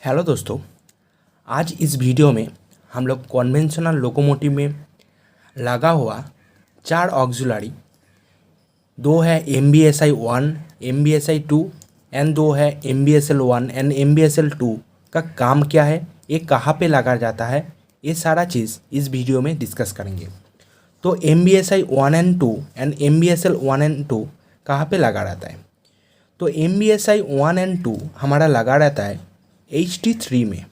Hello दोस्तों, आज इस वीडियो में हम लोग कन्वेंशनल लोकोमोटिव में लगा हुआ 4 ऑक्सिलरी, 2 है MBSI 1, MBSI 2 एंड 2 है MBSL 1 एंड MBSL 2 का काम क्या है, ये कहाँ पे लगा जाता है, ये सारा चीज़ इस वीडियो में डिस्कस करेंगे। तो MBSI 1 and 2 and MBSL 1 and 2 कहाँ पे लगा रहता है? तो MBSI 1 एंड 2 हमारा लगा रहता है HT3 में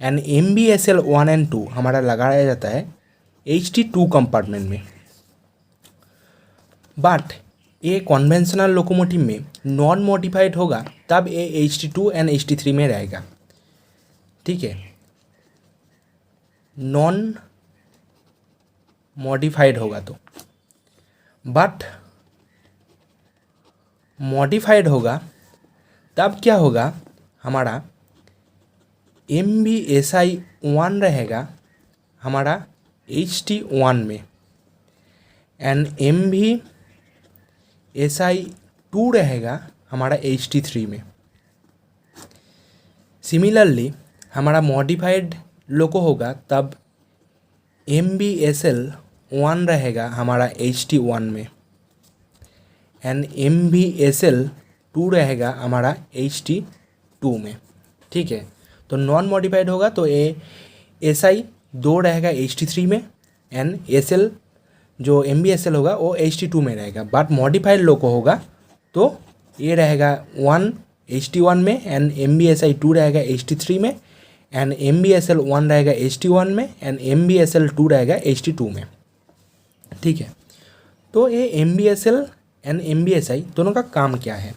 एंड MBSL 1 एंड 2 हमारा लगाया जाता है HT2 कंपार्टमेंट में। बट ये कन्वेंशनल लोकोमोटिव में नॉन मॉडिफाइड होगा तब ये HT2 एंड HT3 में रहेगा। ठीक है, नॉन मॉडिफाइड होगा तो, बट मॉडिफाइड होगा तब क्या होगा, हमारा MBSI 1 रहेगा हमारा HT1 में एंड MBSI 2 रहेगा हमारा HT3 में। सिमिलरली हमारा मॉडिफाइड लोको होगा तब MBSL 1 रहेगा हमारा HT1 में एंड MBSL 2 रहेगा हमारा HT2 में। ठीक है, तो नॉन मॉडिफाइड होगा तो SI 2 रहेगा HT3 में एंड SL जो MBSL होगा वो HT2 में रहेगा। बट मॉडिफाइड लोको होगा तो ये रहेगा 1 HT1 में एंड MBSI 2 रहेगा HT3 में एंड MBSL 1 रहेगा HT1 में एंड MBSL 2 रहेगा HT2 में। ठीक है, तो ये MBSL एंड MBSI दोनों का काम क्या है?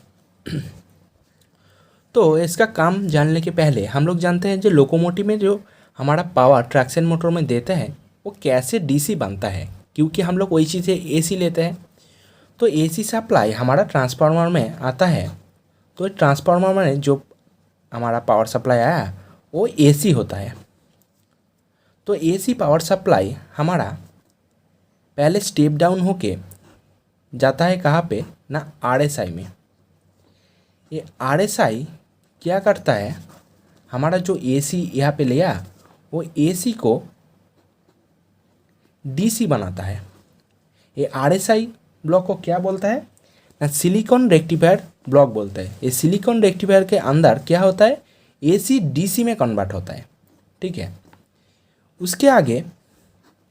तो इसका काम जानने के पहले हम लोग जानते हैं जो लोकोमोटिव में जो हमारा पावर ट्रैक्शन मोटर में देता है वो कैसे DC बनता है, क्योंकि हम लोग वही चीज़ से AC लेते हैं। तो AC सप्लाई हमारा ट्रांसफार्मर में आता है, तो ट्रांसफार्मर में जो हमारा पावर सप्लाई आया वो AC होता है। तो AC पावर सप्लाई हमारा पहले स्टेप डाउन होके जाता है कहाँ पे ना, RSI में। ये RSI क्या करता है, हमारा जो AC यहाँ पे लिया वो AC को DC बनाता है। ये RSI ब्लॉक को क्या बोलता है ना, सिलिकॉन रेक्टिफायर ब्लॉक बोलता है। ये सिलिकॉन रेक्टिफायर के अंदर क्या होता है, AC DC में कन्वर्ट होता है। ठीक है, उसके आगे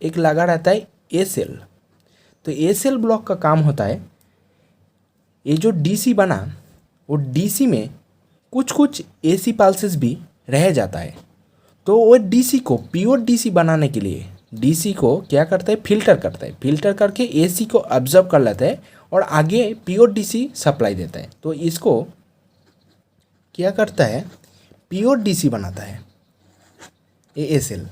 एक लगा रहता है ACell। तो ACell ब्लॉक का काम होता है, ये जो DC बना वो DC में कुछ कुछ AC पल्सेस भी रह जाता है। तो वो DC को प्योर DC बनाने के लिए DC को क्या करता है, फिल्टर करता है। फिल्टर करके AC को ऑब्जर्व कर लेता है और आगे प्योर DC सप्लाई देता है। तो इसको क्या करता है, प्योर DC बनाता है ACell,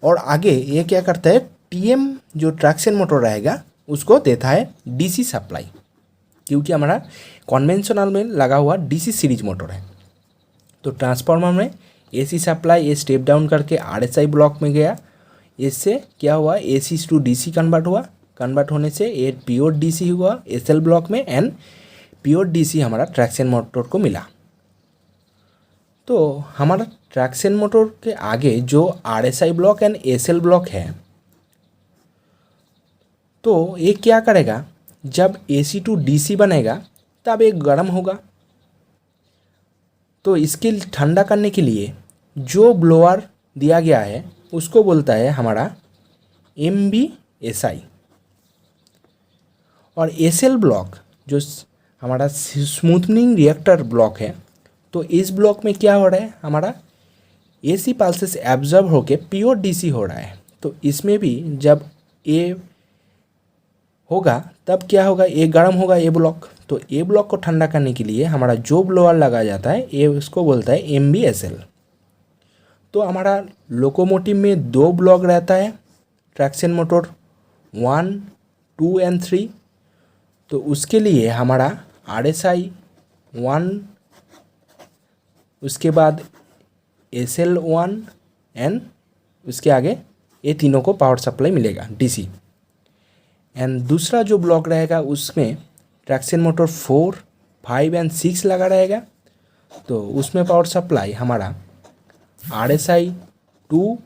और आगे ये क्या करता है, TM जो ट्रैक्शन मोटर रहेगा उसको देता है DC सप्लाई, क्योंकि हमारा कन्वेंशनल में लगा हुआ DC सीरीज मोटर है। तो ट्रांसफार्मर में AC सप्लाई ये स्टेप डाउन करके RSI ब्लॉक में गया, इससे क्या हुआ, AC टू DC कन्वर्ट हुआ। कन्वर्ट होने से ये प्योर DC हुआ ACell ब्लॉक में एंड प्योर DC हमारा ट्रैक्शन मोटर को मिला। तो हमारा ट्रैक्शन मोटर के आगे जो RSI block and ACell block है, तो ये क्या करेगा, जब AC टू DC बनेगा तब ये गर्म होगा। तो इसके ठंडा करने के लिए जो ब्लोअर दिया गया है उसको बोलता है हमारा MBSI। और ACell ब्लॉक जो हमारा स्मूथनिंग रिएक्टर ब्लॉक है, तो इस ब्लॉक में क्या हो रहा है, हमारा AC पल्सेस एब्जॉर्ब होके प्योर DC हो रहा है। तो इसमें भी जब ये होगा तब क्या होगा, ये गर्म होगा ये ब्लॉक। तो ये ब्लॉक को ठंडा करने के लिए हमारा जो ब्लोअर लगाया जाता है ये उसको बोलता है MBSL। तो हमारा लोकोमोटिव में 2 ब्लॉक रहता है ट्रैक्शन मोटर 1, 2 एंड 3। तो उसके लिए हमारा RSI 1, उसके बाद ACell 1 एंड उसके आगे ये तीनों को पावर सप्लाई मिलेगा DC। एंड दूसरा जो ब्लॉक रहेगा उसमें ट्रैक्शन मोटर 4, 5 एंड 6 लगा रहेगा। तो उसमें पावर सप्लाई हमारा RSI 2,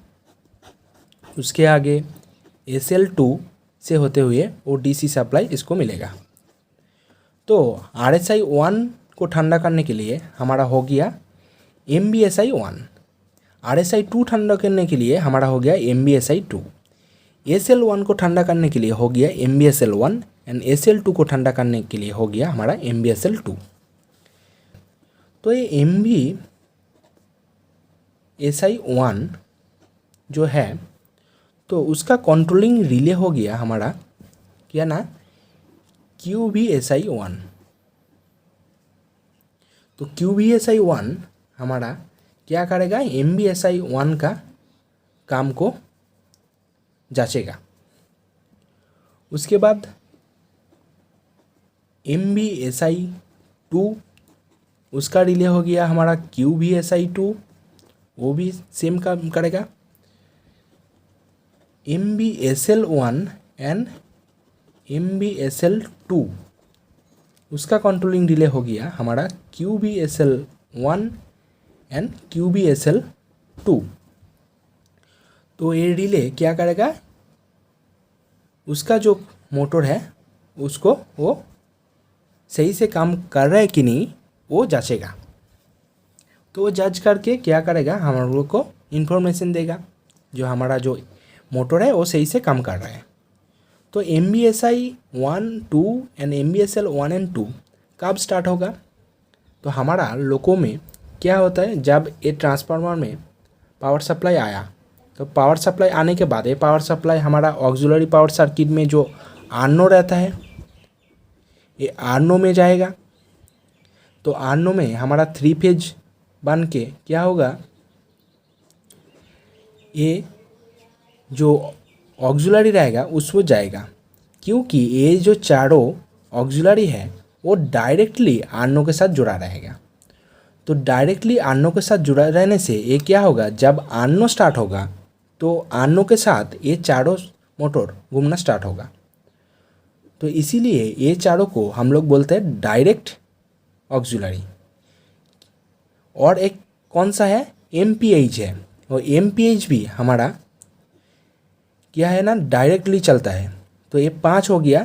उसके आगे SL2 से होते हुए वो DC सप्लाई इसको मिलेगा। तो RSI 1 को ठंडा करने के लिए हमारा हो गया MBSI 1, RSI 2 ठंडा करने के लिए हमारा हो गया MBSI 2, SL1 को ठंडा करने के लिए हो गया MBSL1 एंड SL2 को ठंडा करने के लिए हो गया हमारा MBSL2। तो ये MBSI 1 जो है तो उसका कंट्रोलिंग रिले हो गया हमारा क्या ना QBSI 1। तो QBSI 1 हमारा क्या करेगा, MBSI 1 का काम को जांचेगा। उसके बाद MBSI 2 उसका रिले हो गया हमारा QBSI 2, वो भी सेम काम करेगा। MBSL1 एंड MBSL2 उसका कंट्रोलिंग रिले हो गया हमारा QBSL1 एंड QBSL2। तो ये रिले क्या करेगा, उसका जो मोटर है उसको वो सही से काम कर रहा है कि नहीं वो जांचेगा। तो वो जज करके क्या करेगा, हम लोग को इन्फॉर्मेशन देगा जो हमारा जो मोटर है वो सही से काम कर रहा है। तो MBSI 1, 2 एंड MBSL 1 एंड 2 कब स्टार्ट होगा, तो हमारा लोको में क्या होता है, जब ये ट्रांसफार्मर में पावर सप्लाई आया तो पावर सप्लाई आने के बाद ये पावर सप्लाई हमारा ऑक्सिलरी पावर सर्किट में जो आर्नो रहता है ये आर्नो में जाएगा। तो आर्नो में हमारा 3 फेज बन के क्या होगा, ये जो ऑक्सिलरी रहेगा उसमें जाएगा, क्योंकि ये जो चारों ऑक्सिलरी है वो डायरेक्टली आर्नो के साथ जुड़ा रहेगा। तो डायरेक्टली आर्नो के साथ जुड़ा रहने से ये क्या होगा, जब आर्नो स्टार्ट होगा तो आर्नो के साथ ये चारों मोटर घूमना स्टार्ट होगा। तो इसीलिए ये चारों को हम लोग बोलते हैं डायरेक्ट ऑक्सिलरी। और एक कौन सा है, MPH है, और MPH भी हमारा क्या है ना डायरेक्टली चलता है। तो ये 5 हो गया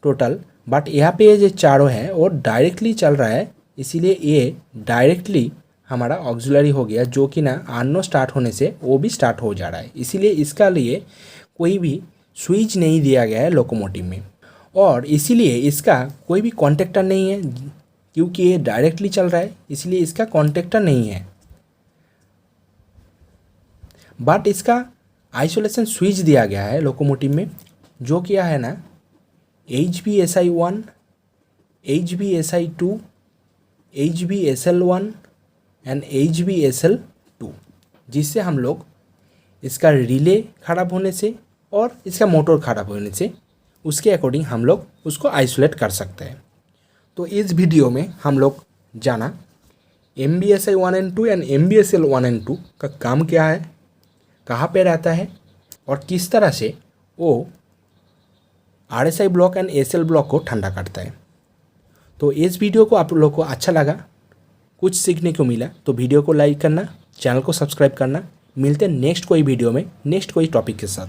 टोटल, बट यहाँ पे ये जो चारों है वो डायरेक्टली चल रहा है, इसीलिए ये डायरेक्टली हमारा ऑक्सिलरी हो गया, जो कि ना आर्नो स्टार्ट होने से वो भी स्टार्ट हो जा रहा है। इसीलिए इसका लिए कोई भी स्विच नहीं दिया गया है लोकोमोटिव में, और इसीलिए इसका कोई भी कॉन्टेक्टर नहीं है, क्योंकि ये डायरेक्टली चल रहा है इसलिए इसका कॉन्टेक्टर नहीं है। बट इसका आइसोलेशन स्विच दिया गया है लोकोमोटिव में, जो क्या है ना HBSI 1, HBSI 2, HBSL1 and HBSL2, जिससे हम लोग इसका रिले ख़राब होने से और इसका मोटर ख़राब होने से उसके अकॉर्डिंग हम लोग उसको आइसोलेट कर सकते हैं। तो इस वीडियो में हम लोग जाना MBSI 1 and 2 and MBSL 1 and 2 का काम क्या है, कहाँ पे रहता है और किस तरह से वो RSI block and SL block को ठंडा करता है। तो इस वीडियो को आप लोग को अच्छा लगा, कुछ सीखने को मिला, तो वीडियो को लाइक करना, चैनल को सब्सक्राइब करना। मिलते हैं नेक्स्ट कोई वीडियो में नेक्स्ट कोई टॉपिक के साथ।